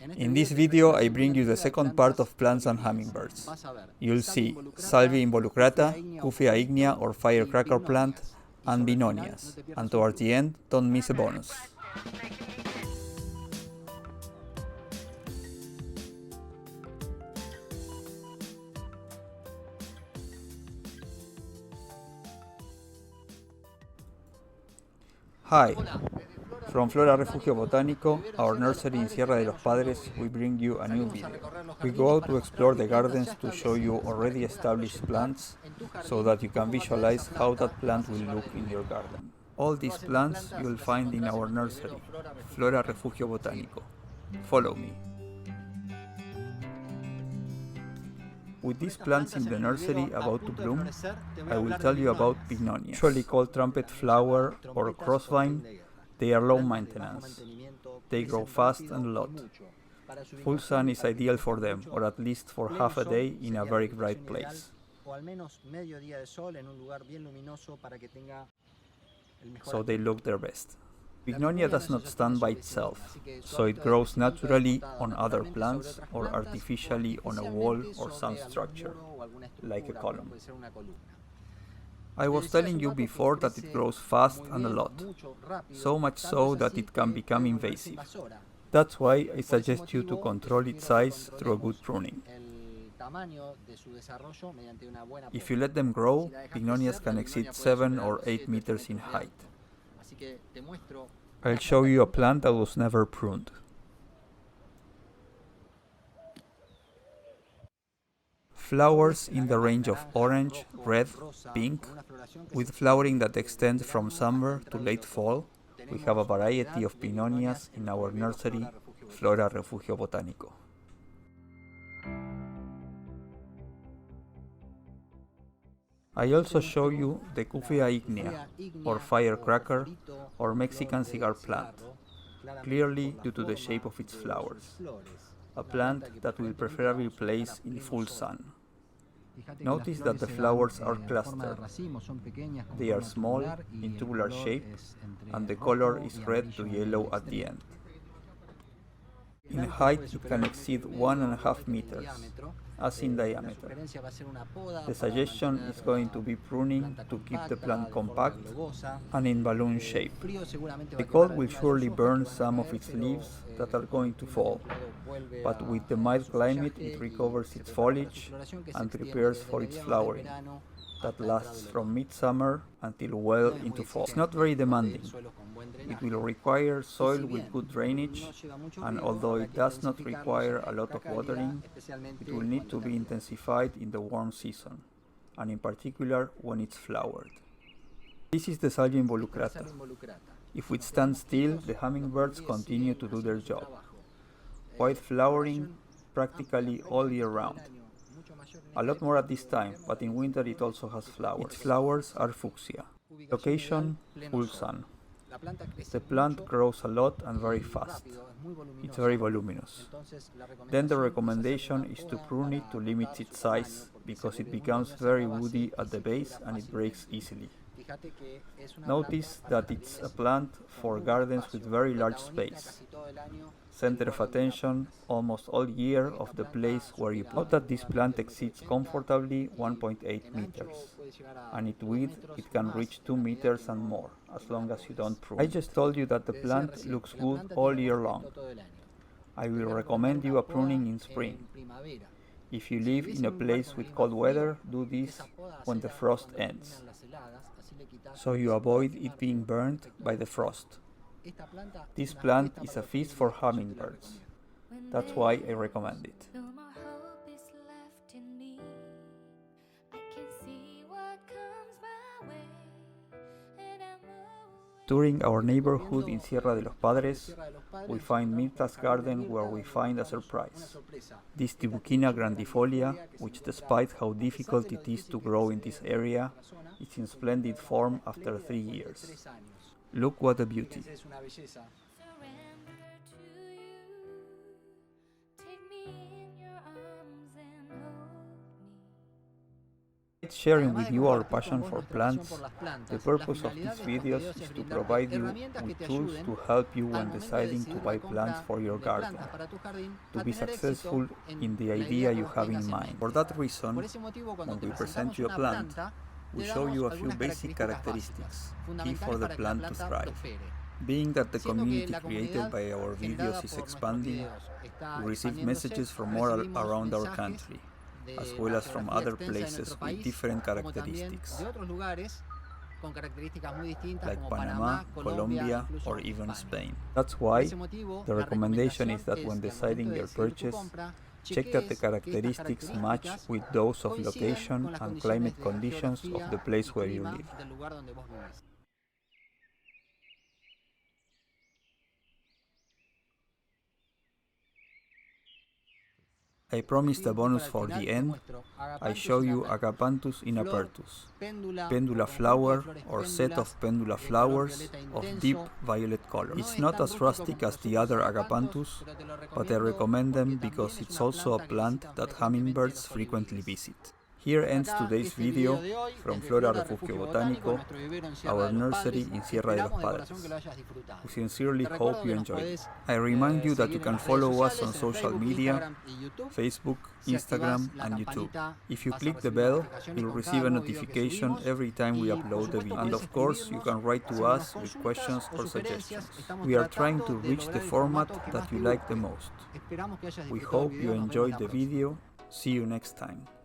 In this video I bring you the second part of plants and hummingbirds. You'll see Salvia involucrata, Cuphea ignea or firecracker plant, and Bignonias. And towards the end, don't miss a bonus. Hi! From Flora Refugio Botánico, our nursery in Sierra de los Padres, we bring you a new video. We go out to explore the gardens to show you already established plants, so that you can visualize how that plant will look in your garden. All these plants you will find in our nursery, Flora Refugio Botánico. Follow me. With these plants in the nursery about to bloom, I will tell you about Bignonias. Usually called trumpet flower or crossvine, they are low maintenance. They grow fast and a lot. Full sun is ideal for them, or at least for half a day in a very bright place. So they look their best. Bignonia does not stand by itself, so it grows naturally on other plants or artificially on a wall or some structure, like a column. I was telling you before that it grows fast and a lot, so much so that it can become invasive. That's why I suggest you to control its size through a good pruning. If you let them grow, Bignonias can exceed 7 or 8 meters in height. I'll show you a plant that was never pruned. Flowers in the range of orange, red, pink, with flowering that extends from summer to late fall. We have a variety of Bignonias in our nursery, Flora Refugio Botánico. I also show you the Cuphea ignea, or firecracker, or Mexican cigar plant, clearly due to the shape of its flowers, a plant that will preferably place in full sun. Notice that the flowers are clustered. They are small, in tubular shape, and the color is red to yellow at the end. In height it can exceed 1.5 meters, as in diameter. The suggestion is going to be pruning to keep the plant compact and in balloon shape. The cold will surely burn some of its leaves that are going to fall, but with the mild climate it recovers its foliage and prepares for its flowering, that lasts from midsummer until well into fall. It's not very demanding. It will require soil with good drainage, and although it does not require a lot of watering, it will need to be intensified in the warm season, and in particular when it's flowered. This is the Salvia involucrata. If we stand still, the hummingbirds continue to do their job. White flowering practically all year round. A lot more at this time, but in winter it also has flowers. Its flowers are fuchsia. Location, full sun. The plant grows a lot and very fast. It's very voluminous. Then the recommendation is to prune it to limit its size, because it becomes very woody at the base and it breaks easily. Notice that it's a plant for gardens with very large space. Center of attention almost all year of the place where you note that this plant exceeds comfortably 1.8 meters, and its width it can reach 2 meters and more, as long as you don't prune. I just told you that the plant looks good all year long. I will recommend you a pruning in spring. If you live in a place with cold weather, do this when the frost ends, so you avoid it being burned by the frost. This plant is a feast for hummingbirds. That's why I recommend it. Touring our neighborhood in Sierra de los Padres, we find Mirta's garden where we find a surprise. This Tibouchina grandifolia, which despite how difficult it is to grow in this area, is in splendid form after 3 years. Look what a beauty. Sharing with you our passion for plants, the purpose of these videos is to provide you with tools to help you when deciding to buy plants for your garden, to be successful in the idea you have in mind. For that reason, when we present you a plant, we show you a few basic characteristics, key for the plant to thrive. Being that the community created by our videos is expanding, we receive messages from all around our country, as well as from other places with different characteristics, like Panama, Colombia, or even Spain. That's why the recommendation is that when deciding your purchase, check that the characteristics match with those of location and climate conditions of the place where you live. I promised a bonus for the end. I show you Agapanthus inapertus, pendula flower or set of pendula flowers of deep violet color. It's not as rustic as the other Agapanthus, but I recommend them because it's also a plant that hummingbirds frequently visit. Here ends today's video from Flora Refugio Botánico, our nursery in Sierra de los Padres. We sincerely hope you enjoyed it. I remind you that you can follow us on social media, Facebook, Instagram and YouTube. If you click the bell, you'll receive a notification every time we upload the video. And of course, you can write to us with questions or suggestions. We are trying to reach the format that you like the most. We hope you enjoyed the video. See you next time.